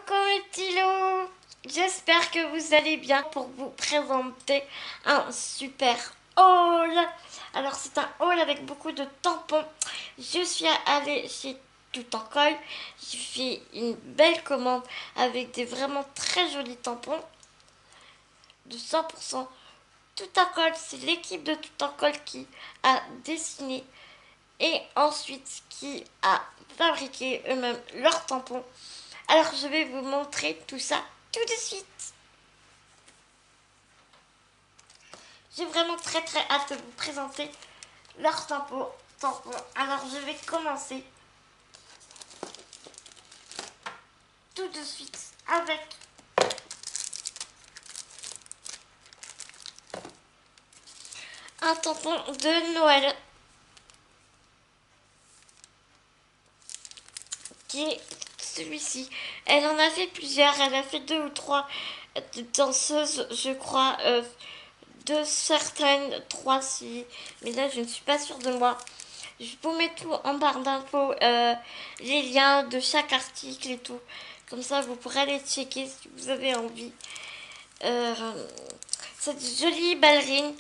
Coucou Tilo, j'espère que vous allez bien pour vous présenter un super haul. Alors c'est un haul avec beaucoup de tampons. Je suis allée chez Tout en Col. J'ai fait une belle commande avec des vraiment très jolis tampons de 100% Tout en Col. C'est l'équipe de Tout en Col qui a dessiné et ensuite qui a fabriqué eux-mêmes leurs tampons. Alors je vais vous montrer tout ça tout de suite. J'ai vraiment très hâte de vous présenter leurs tampons. Alors je vais commencer tout de suite avec un tampon de Noël qui est celui-ci. Elle en a fait plusieurs, elle a fait 2 ou 3 danseuses, je crois, de certaines, 3 si, mais là je ne suis pas sûre de moi. Je vous mets tout en barre d'infos, les liens de chaque article et tout. Comme ça, vous pourrez aller checker si vous avez envie. Euh, cette jolie ballerine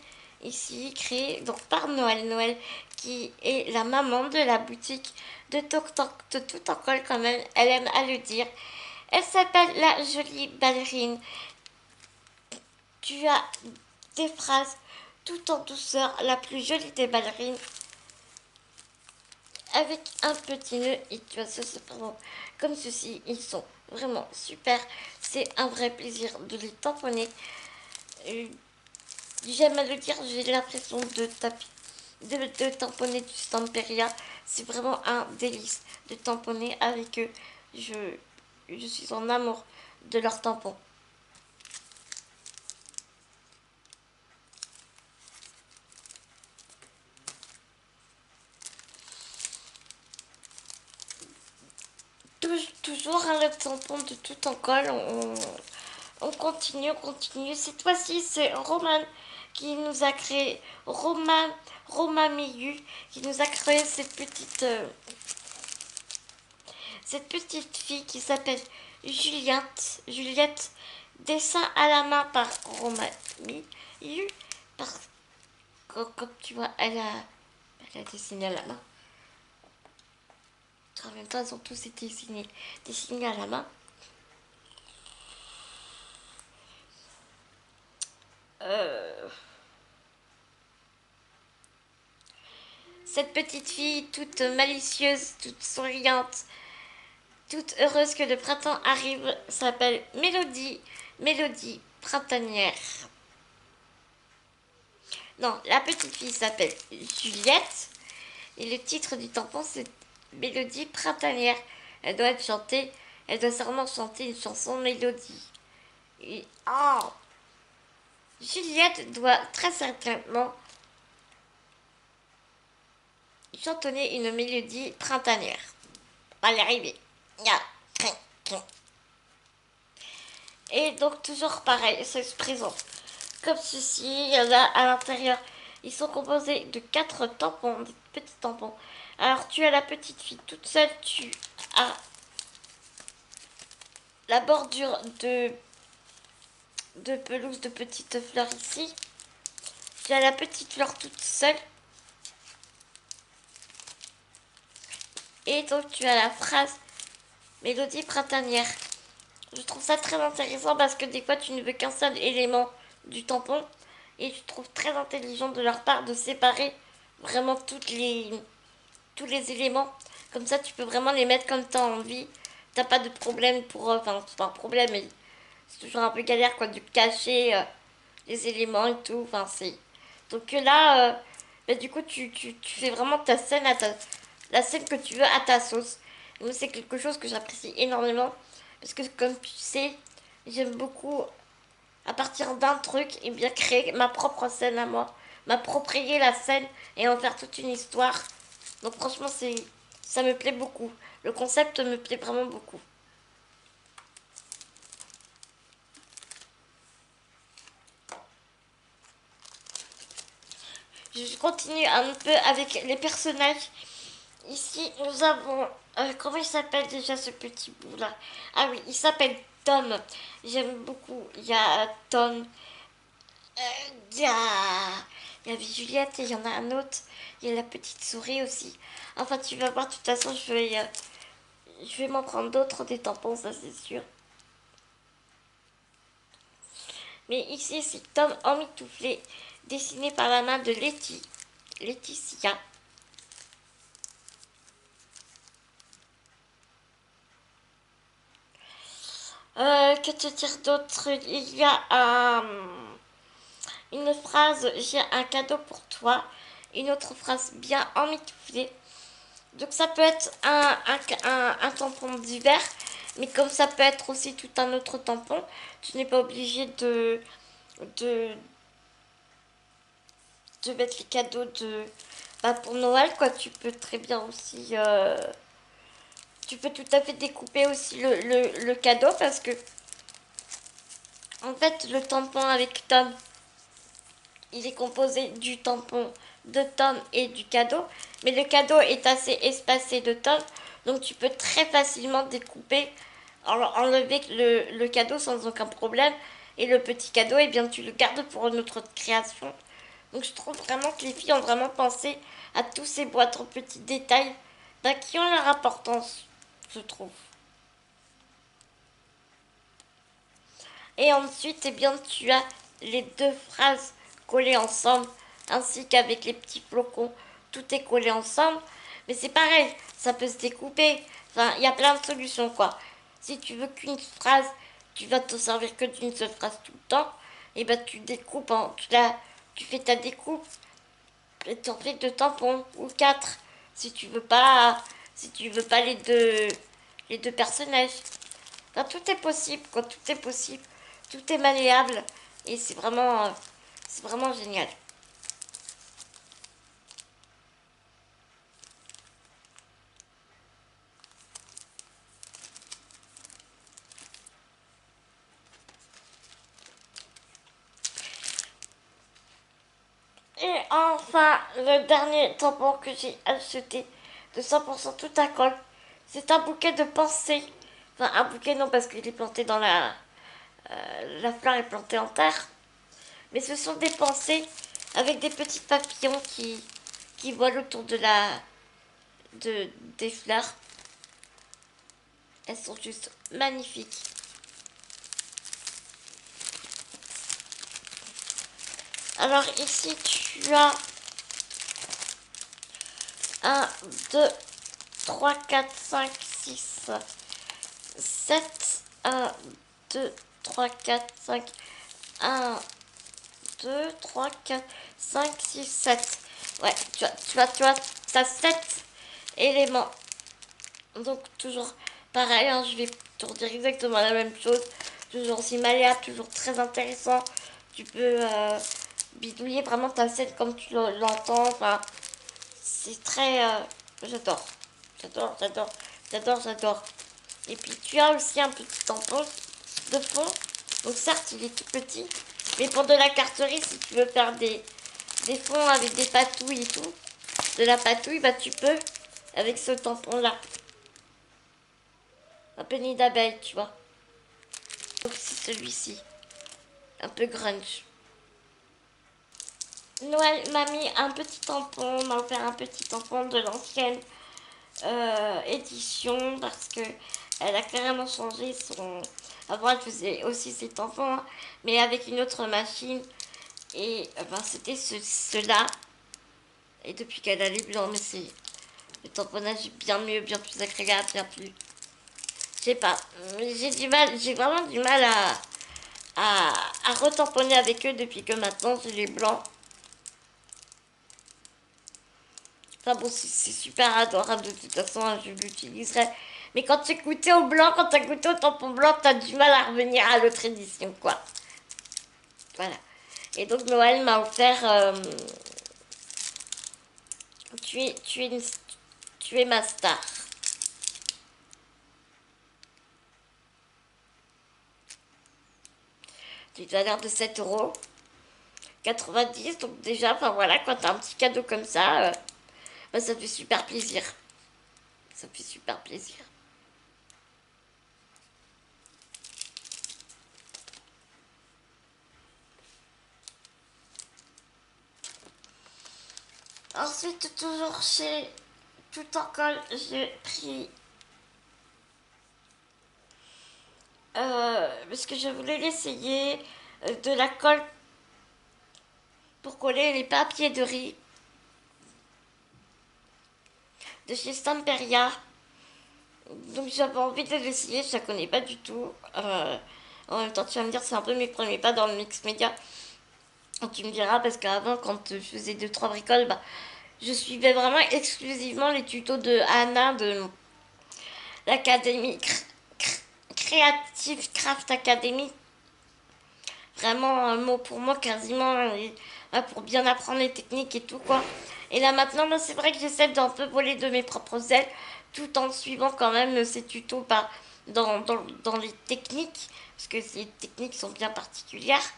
ici créée donc par Noël qui est la maman de la boutique de Tout en Col quand même. Elle aime à le dire. Elle s'appelle la jolie ballerine. Tu as des phrases tout en douceur, la plus jolie des ballerines, avec un petit nœud et tu as ce cependant comme ceci. Ils sont vraiment super, c'est un vrai plaisir de les tamponner. J'aime à le dire, j'ai l'impression de tamponner du Stamperia. C'est vraiment un délice de tamponner avec eux. Je suis en amour de leurs tampons. Toujours un tampon de Tout en Col. On continue. Cette fois-ci, c'est Roman qui nous a créé, Romain Miyu, qui nous a créé cette petite fille qui s'appelle Juliette, dessin à la main par Romain Miyu, comme tu vois, elle a dessiné à la main. En même temps, ils ont tous été dessinés à la main. Cette petite fille toute malicieuse, toute souriante, toute heureuse que le printemps arrive, s'appelle Mélodie printanière. Non, la petite fille s'appelle Juliette et le titre du tampon c'est Mélodie printanière. Elle doit sûrement chanter une chanson mélodie. Et, oh, Juliette doit très certainement chantonner une mélodie printanière. On va y arriver. Et donc toujours pareil, ça se présente comme ceci. Il y en a à l'intérieur. Ils sont composés de 4 tampons, des petits tampons. Alors tu as la petite fille toute seule, tu as la bordure de pelouse de petites fleurs ici. Tu as la petite fleur toute seule. Et donc tu as la phrase mélodie printanière. Je trouve ça très intéressant parce que des fois tu ne veux qu'un seul élément du tampon et je trouve très intelligent de leur part de séparer vraiment tous les éléments. Comme ça tu peux vraiment les mettre comme tu as envie. T'as pas de problème pour... Enfin, c'est pas un problème, mais c'est toujours un peu galère quoi de cacher les éléments et tout. Enfin, c'est... Donc là, bah, du coup tu fais vraiment ta scène la scène que tu veux à ta sauce. Moi c'est quelque chose que j'apprécie énormément parce que comme tu sais, j'aime beaucoup à partir d'un truc et bien créer ma propre scène à moi, m'approprier la scène et en faire toute une histoire. Donc franchement ça me plaît beaucoup. Le concept me plaît vraiment beaucoup. Je continue un peu avec les personnages. Ici, nous avons... comment il s'appelle déjà ce petit bout-là? Ah oui, il s'appelle Tom. J'aime beaucoup. Il y a Tom, il y a... Il y avait Juliette et il y en a un autre. Il y a la petite souris aussi. Enfin, tu vas voir, de toute façon, je vais m'en prendre d'autres des tampons, ça c'est sûr. Mais ici, c'est Tom emmitouflé, dessiné par la main de Laetitia. Que te dire d'autre? Il y a une phrase, j'ai un cadeau pour toi. Une autre phrase bien emmitouflée. Donc ça peut être un tampon d'hiver, mais comme ça peut être aussi tout un autre tampon, tu n'es pas obligé de, de mettre les cadeaux bah, pour Noël, quoi. Tu peux très bien aussi... tu peux tout à fait découper aussi le cadeau parce que, en fait, le tampon avec Tom, il est composé du tampon de Tom et du cadeau, mais le cadeau est assez espacé de Tom, donc tu peux très facilement découper, enlever le cadeau sans aucun problème, et le petit cadeau, eh bien, tu le gardes pour une autre création. Donc je trouve vraiment que les filles ont vraiment pensé à tous ces boîtes en petits détails bah, qui ont leur importance, je trouve. Et ensuite, eh bien, tu as les deux phrases collées ensemble, ainsi qu'avec les petits flocons. Tout est collé ensemble. Mais c'est pareil, ça peut se découper. Enfin, il y a plein de solutions, quoi. Si tu veux qu'une phrase, tu vas te servir que d'une seule phrase tout le temps, et ben tu découpes, tu fais ta découpe, et tu en fais deux tampons, ou quatre, si tu veux pas, si tu veux pas les deux personnages. Enfin, tout est possible, quoi, tout est possible, tout est malléable et c'est vraiment génial. Et enfin, le dernier tampon que j'ai acheté de 100% tout à colle, c'est un bouquet de pensées. Enfin, un bouquet non parce qu'il est planté dans la fleur est plantée en terre, mais ce sont des pensées avec des petits papillons qui volent autour des fleurs. Elles sont juste magnifiques. Alors ici tu as un 2 3 4 5 6 7 1 2 3 4 5 1 2 3 4 5 6 7. Ouais, tu as 7 éléments. Donc toujours pareil, hein, je vais te redire exactement la même chose. Toujours aussi malléable, toujours très intéressant. Tu peux bidouiller vraiment ta scène comme tu l'entends. Enfin, c'est très... j'adore. J'adore. Et puis tu as aussi un petit tampon de fond. Donc certes, il est tout petit. Mais pour de la carterie, si tu veux faire des fonds avec des patouilles et tout, de la patouille, bah tu peux avec ce tampon-là. Un peu nid d'abeille, tu vois. Donc c'est celui-ci. Un peu grunge. Noël m'a mis un petit tampon, m'a offert un petit tampon de l'ancienne édition parce que elle a carrément changé son... Avant elle faisait aussi ses tampons, hein, mais avec une autre machine. Et ben, c'était cela. Et depuis qu'elle a les blancs, mais c'est... Le tamponnage est bien mieux, bien plus agréable, bien plus... Je sais pas, j'ai du mal, j'ai vraiment du mal à retamponner avec eux depuis que maintenant j'ai les blancs. Enfin bon, c'est super adorable de toute façon, hein, je l'utiliserai. Mais quand tu goûté au blanc, quand tu as goûté au tampon blanc, tu as du mal à revenir à l'autre édition, quoi. Voilà. Et donc Noël m'a offert tu es, tu, es une- tu es ma star. Du valeur de 7,90 €. Donc déjà, enfin voilà, quand t'as un petit cadeau comme ça, bah, ça fait super plaisir. Ça me fait super plaisir. Ensuite, toujours chez Tout en colle, j'ai pris parce que je voulais l'essayer de la colle pour coller les papiers de riz de chez Stamperia. Donc j'avais envie de l'essayer, je la connais pas du tout. En même temps, tu vas me dire, c'est un peu mes premiers pas dans le mix média. Tu me diras, parce qu'avant, quand je faisais 2-3 bricoles, bah, je suivais vraiment exclusivement les tutos de Anna de l'Académie Creative Craft Academy. Vraiment un mot pour moi quasiment pour bien apprendre les techniques et tout quoi. Et là maintenant, moi, c'est vrai que j'essaie d'un peu voler de mes propres ailes tout en suivant quand même ces tutos dans les techniques parce que ces techniques sont bien particulières.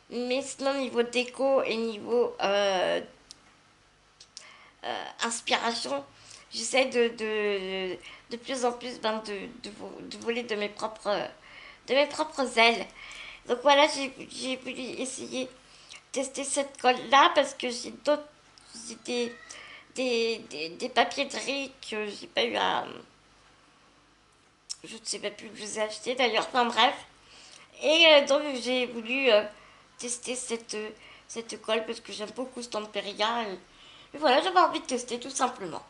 Mais sinon, niveau déco et niveau inspiration, j'essaie de plus en plus de voler de mes propres ailes. Donc voilà, j'ai voulu essayer tester cette colle là parce que j'ai des papiers de riz que j'ai pas eu à. Je ne sais pas plus que je les ai achetés d'ailleurs, enfin bref. Et donc j'ai voulu tester cette colle parce que j'aime beaucoup Stamperia. Et voilà, j'avais envie de tester tout simplement.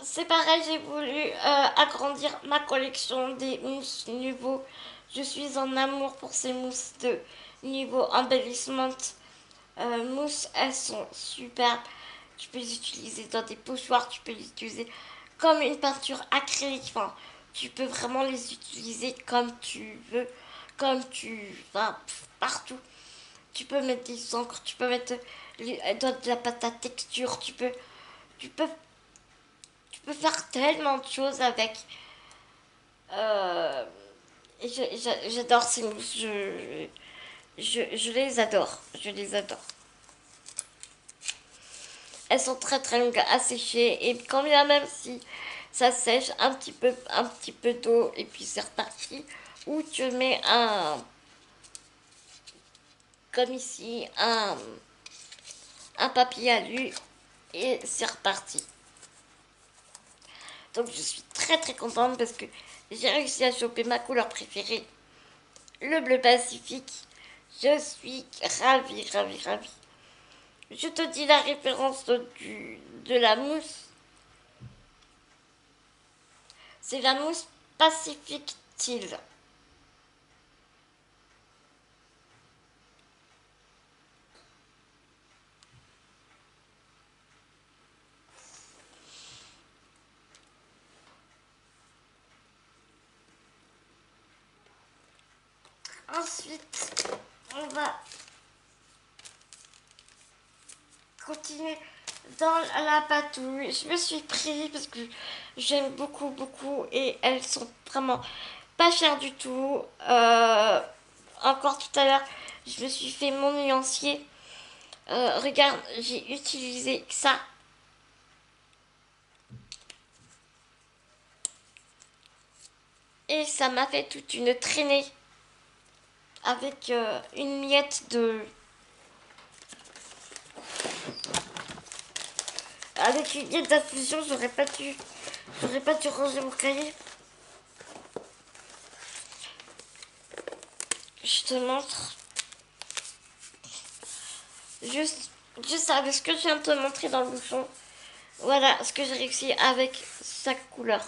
C'est pareil, j'ai voulu agrandir ma collection des mousses nouveaux. Je suis en amour pour ces mousses de niveau embellissement. Mousses, elles sont superbes. Tu peux les utiliser dans des pochoirs, tu peux les utiliser comme une peinture acrylique. Enfin, tu peux vraiment les utiliser comme tu veux, comme tu vas partout. Tu peux mettre des encres, tu peux mettre de la pâte à texture, tu peux, tu peux faire tellement de choses avec. Euh, et j'adore ces mousses, je les adore, je les adore. Elles sont très très longues à sécher et quand bien même si ça sèche un petit peu d'eau et puis c'est reparti. Ou tu mets comme ici, un papier alu et c'est reparti. Donc je suis très très contente parce que j'ai réussi à choper ma couleur préférée, le bleu pacifique. Je suis ravie, ravie, ravie. Je te dis la référence de la mousse. C'est la mousse Pacific Teal. Ensuite, on va continuer dans la patouille. Je me suis pris parce que j'aime beaucoup, beaucoup et elles sont vraiment pas chères du tout. Encore tout à l'heure, je me suis fait mon nuancier. Regarde, j'ai utilisé ça. Et ça m'a fait toute une traînée avec une miette de. Avec une miette d'infusion, j'aurais pas dû ranger mon cahier. Je te montre juste, juste avec ce que je viens de te montrer dans le bouchon. Voilà ce que j'ai réussi avec chaque couleur.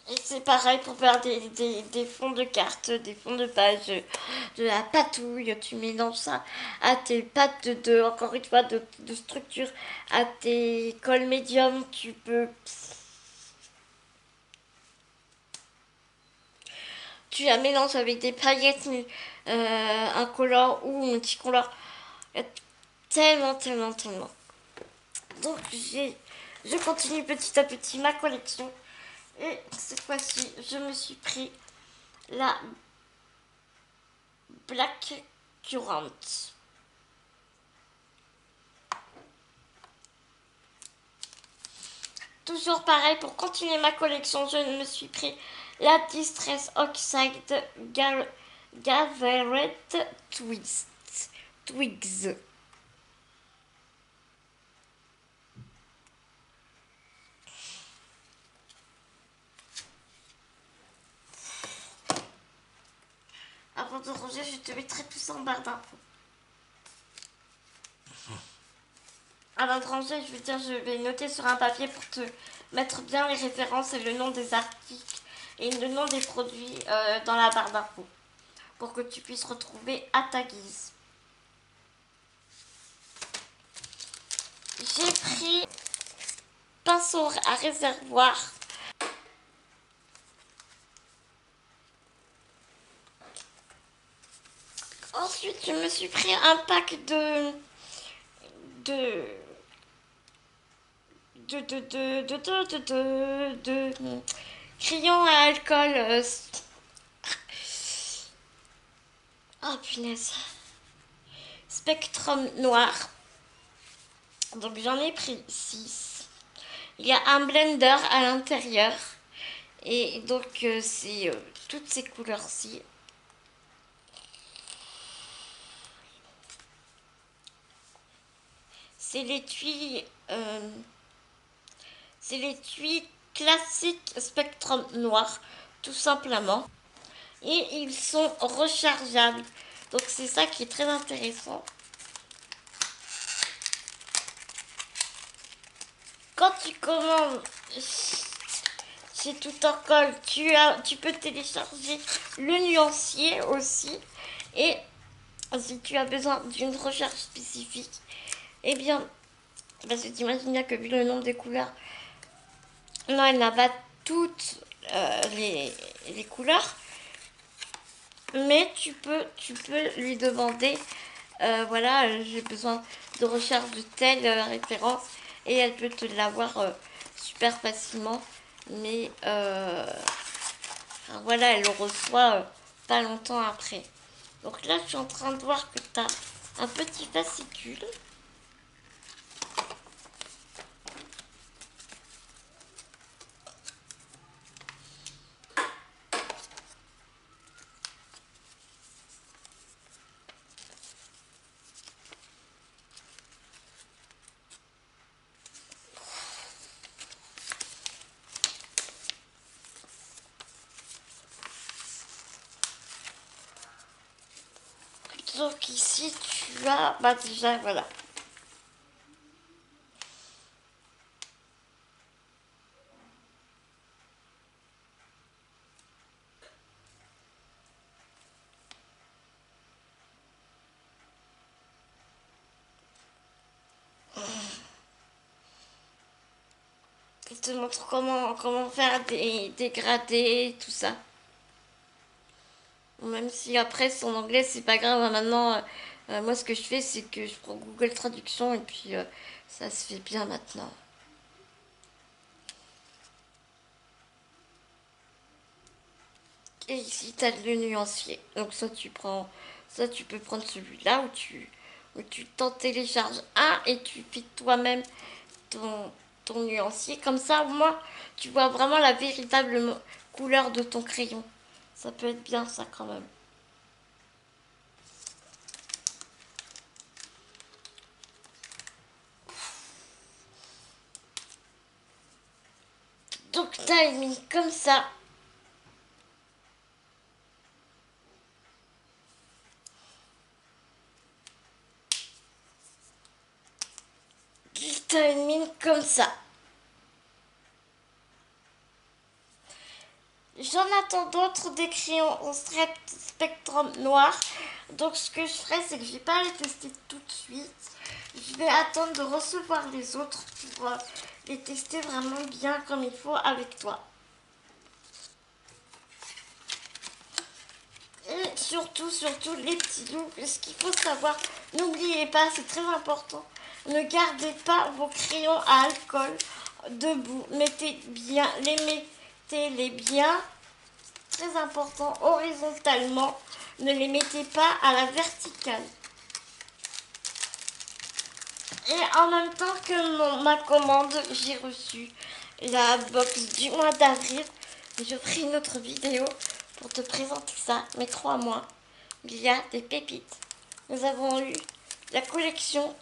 Et c'est pareil pour faire des fonds de cartes, des fonds de page, de la patouille. Tu mélanges ça à tes pattes encore une fois, de structure, à tes cols médiums. Tu la mélanges avec des paillettes, un color ou un multicolore. Il y a tellement, tellement, tellement. Donc je continue petit à petit ma collection. Et cette fois-ci, je me suis pris la Black Currant. Toujours pareil, pour continuer ma collection, je me suis pris la Distress Oxide Gathered Twigs. Avant de ranger, je te mettrai tout ça en barre d'infos. Avant de ranger, je vais noter sur un papier pour te mettre bien les références et le nom des articles et le nom des produits dans la barre d'infos pour que tu puisses retrouver à ta guise. J'ai pris pinceau à réservoir. Ensuite, je me suis pris un pack de crayons à alcool. Oh punaise. Spectrum noir. Donc j'en ai pris 6. Il y a un blender à l'intérieur. Et donc c'est toutes ces couleurs-ci. C'est l'étui classique Spectrum noir, tout simplement. Et ils sont rechargeables. Donc c'est ça qui est très intéressant. Quand tu commandes chez Tout en Colle, tu peux télécharger le nuancier aussi. Et si tu as besoin d'une recherche spécifique, eh bien, parce que tu imagines bien que vu le nombre de couleurs, non, elle n'a pas toutes les couleurs. Mais tu peux lui demander, voilà, j'ai besoin de recherche de telle référence. Et elle peut te l'avoir super facilement. Mais enfin, voilà, elle le reçoit pas longtemps après. Donc là, je suis en train de voir que tu as un petit fascicule. Donc ici, tu as, bah déjà, voilà. Il te montre comment faire des dégradés, tout ça. Même si après, son anglais, c'est pas grave. Maintenant, moi, ce que je fais, c'est que je prends Google Traduction et puis ça se fait bien maintenant. Et ici, tu as le nuancier. Donc, ça, tu peux prendre celui-là où tu t'en télécharges un et tu fais toi-même ton nuancier. Comme ça, au moins, tu vois vraiment la véritable couleur de ton crayon. Ça peut être bien, ça, quand même. Donc, tu as mis comme ça. Tu as une mine comme ça. J'en attends d'autres des crayons en spectrum noir. Donc ce que je ferai, c'est que je vais pas les tester tout de suite. Je vais attendre de recevoir les autres pour les tester vraiment bien comme il faut avec toi. Et surtout les petits loups, ce qu'il faut savoir, n'oubliez pas, c'est très important, Ne gardez pas vos crayons à alcool debout. Mettez-les bien, très important, horizontalement. Ne les mettez pas à la verticale. Et en même temps que ma commande, j'ai reçu la box du mois d'avril. Je ferai une autre vidéo pour te présenter ça. Mais crois-moi, il y a des pépites. Nous avons eu la collection.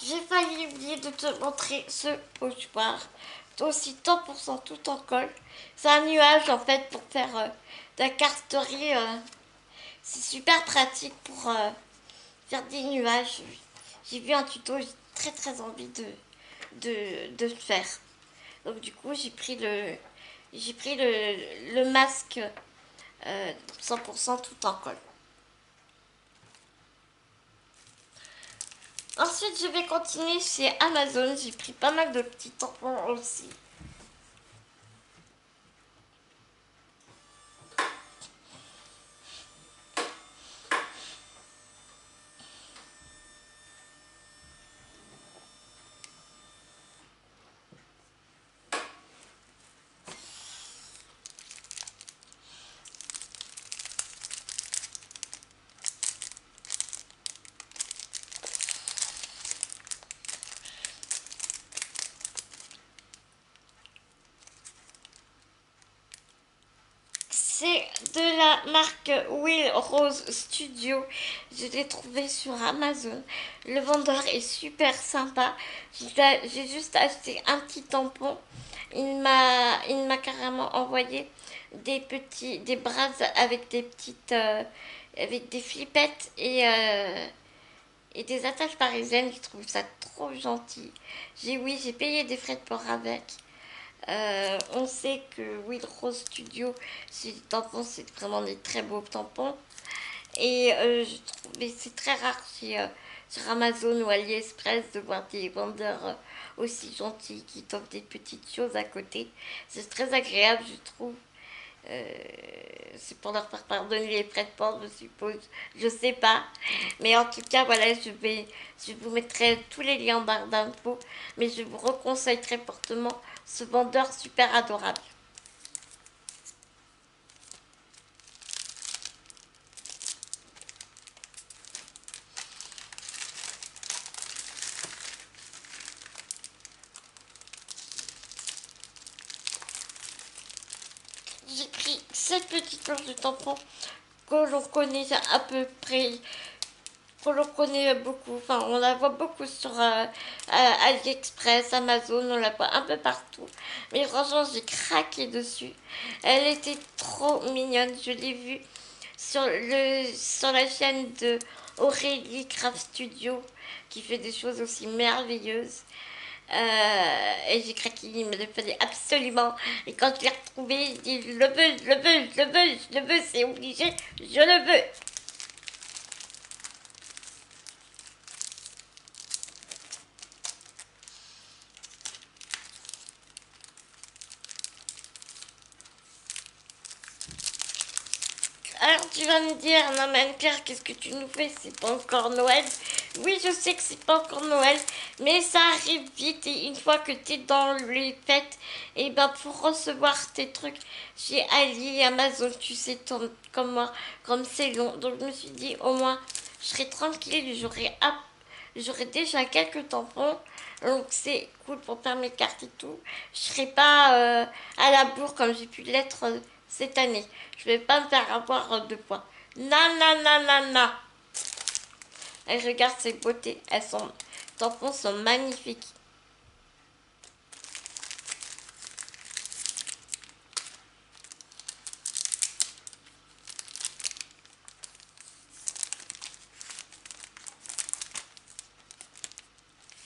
J'ai failli oublier de te montrer ce pochoir. Aussi 100% tout en colle. C'est un nuage en fait pour faire de la carterie. C'est super pratique pour faire des nuages. J'ai vu un tuto, j'ai très envie de le faire. Donc du coup j'ai pris le masque 100% tout en colle. Ensuite, je vais continuer chez Amazon. J'ai pris pas mal de petits tampons aussi. C'est de la marque Will Rose Studio. Je l'ai trouvé sur Amazon. Le vendeur est super sympa. J'ai juste acheté un petit tampon. Il m'a carrément envoyé des brasses avec avec des flippettes et des attaches parisiennes. Je trouve ça trop gentil. J'ai payé des frais de port avec. On sait que Will Rose Studio, c'est des tampons, c'est vraiment des très beaux tampons. Et je trouve, mais c'est très rare sur Amazon ou AliExpress de voir des vendeurs aussi gentils qui t'offrent des petites choses à côté. C'est très agréable, je trouve. Euh, c'est pour leur faire pardonner les frais de port, je suppose. Je sais pas. Mais en tout cas, voilà, je vous mettrai tous les liens en barre d'infos. Mais je vous reconseille très fortement ce vendeur super adorable. J'ai pris cette petite planche de tampon que l'on connaît à peu près, que l'on connaît beaucoup. Enfin, on la voit beaucoup sur AliExpress, Amazon, on la voit un peu partout. Mais franchement, j'ai craqué dessus. Elle était trop mignonne. Je l'ai vue sur la chaîne de Aurélie Craft Studio qui fait des choses aussi merveilleuses. Et j'ai craqué, il me le fallait absolument. Et quand je l'ai retrouvé, j'ai dit je le veux, je le veux, je le veux, je le veux, c'est obligé, je le veux. Alors tu vas me dire, non mais Anne-Pierre, qu'est-ce que tu nous fais? C'est pas encore Noël. Oui, je sais que c'est pas encore Noël, mais ça arrive vite et une fois que t'es dans les fêtes, et ben pour recevoir tes trucs chez Ali, Amazon, tu sais, comme moi, comme c'est long. Donc je me suis dit, au moins, je serai tranquille, j'aurai déjà quelques tampons. Donc c'est cool pour faire mes cartes et tout. Je serai pas à la bourre comme j'ai pu l'être cette année. Je vais pas me faire avoir de poids. Non, non, non, non, non. Et regarde ces beautés. Les tampons sont magnifiques.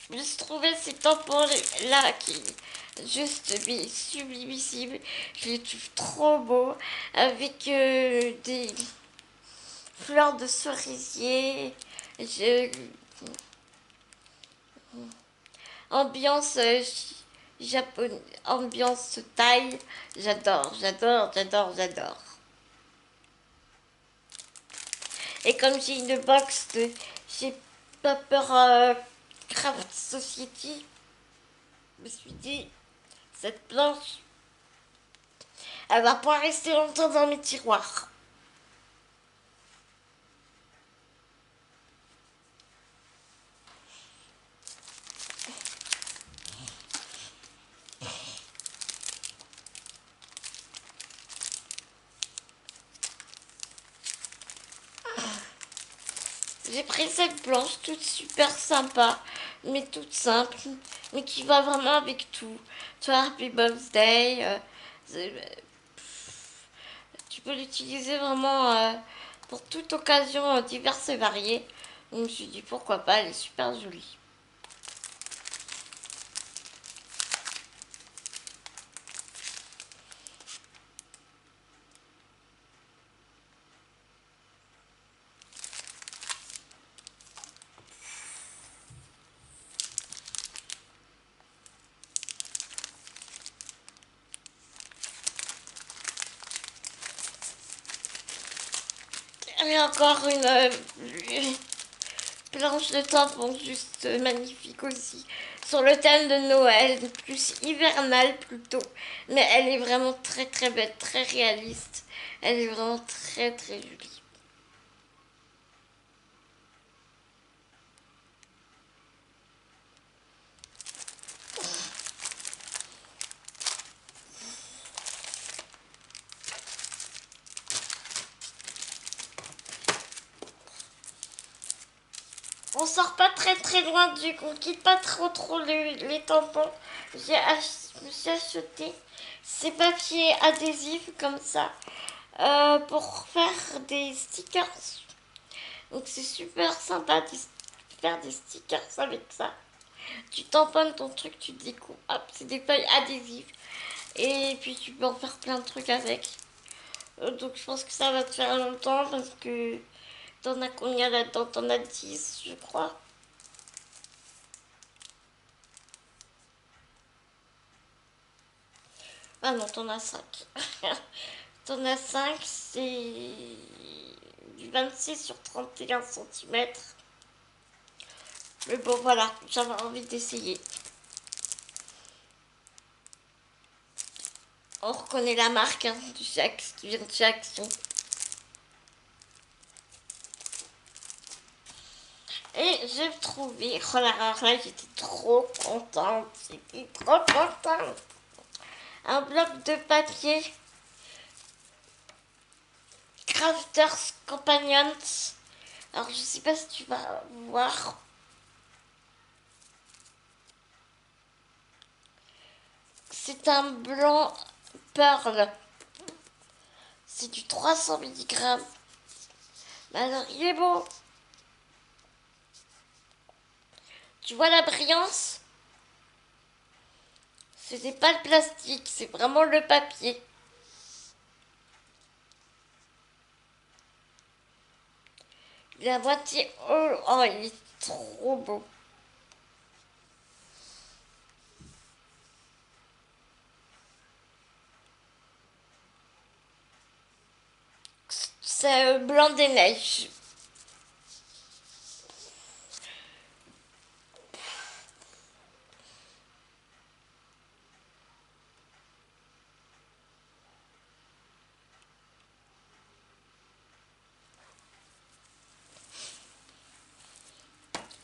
J'ai trouvé ces tampons là qui juste mais sublimissimes. Je les trouve trop beaux avec des fleurs de cerisier. Je, ambiance japonaise, ambiance thaï. J'adore, j'adore, j'adore, j'adore. Et comme j'ai une box de J'ai pas peur Craft Society. Je me suis dit, cette planche, elle va pas rester longtemps dans mes tiroirs. J'ai pris cette planche toute super sympa, mais toute simple, mais qui va vraiment avec tout. Tu vois, Happy Birthday, tu peux l'utiliser vraiment pour toute occasion diverses et variées. Je me suis dit pourquoi pas, elle est super jolie. Et encore une planche de tampon juste magnifique aussi. Sur le thème de Noël, plus hivernal plutôt. Mais elle est vraiment très très belle, très réaliste. Elle est vraiment très très jolie. On sort pas très très loin on quitte pas trop les tampons. Je me suis acheté ces papiers adhésifs comme ça pour faire des stickers. Donc c'est super sympa de faire des stickers avec ça. Tu tamponnes ton truc, tu découpes, hop, c'est des feuilles adhésives. Et puis tu peux en faire plein de trucs avec. Donc je pense que ça va te faire longtemps parce que t'en as combien là-dedans? T'en as 10 je crois. Ah non, t'en as 5. T'en as 5, c'est du 26 sur 31 cm. Mais bon, voilà, j'avais envie d'essayer. On reconnaît la marque hein, qui vient de chez Action. Et j'ai trouvé, oh là là, j'étais trop contente, j'étais trop contente. Un bloc de papier Crafters Companions. Alors je sais pas si tu vas voir. C'est un blanc pearl. C'est du 300 mg. Alors il est beau. Tu vois la brillance? Ce n'est pas le plastique, c'est vraiment le papier. Il est à moitié. Oh, oh, il est trop beau. C'est blanc des neiges.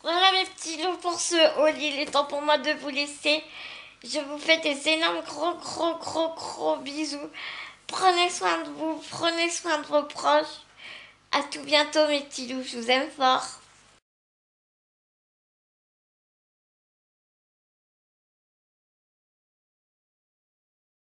Voilà mes petits loups pour ce haul. Il est temps pour moi de vous laisser. Je vous fais des énormes gros bisous. Prenez soin de vous, prenez soin de vos proches. À tout bientôt mes petits loups, je vous aime fort.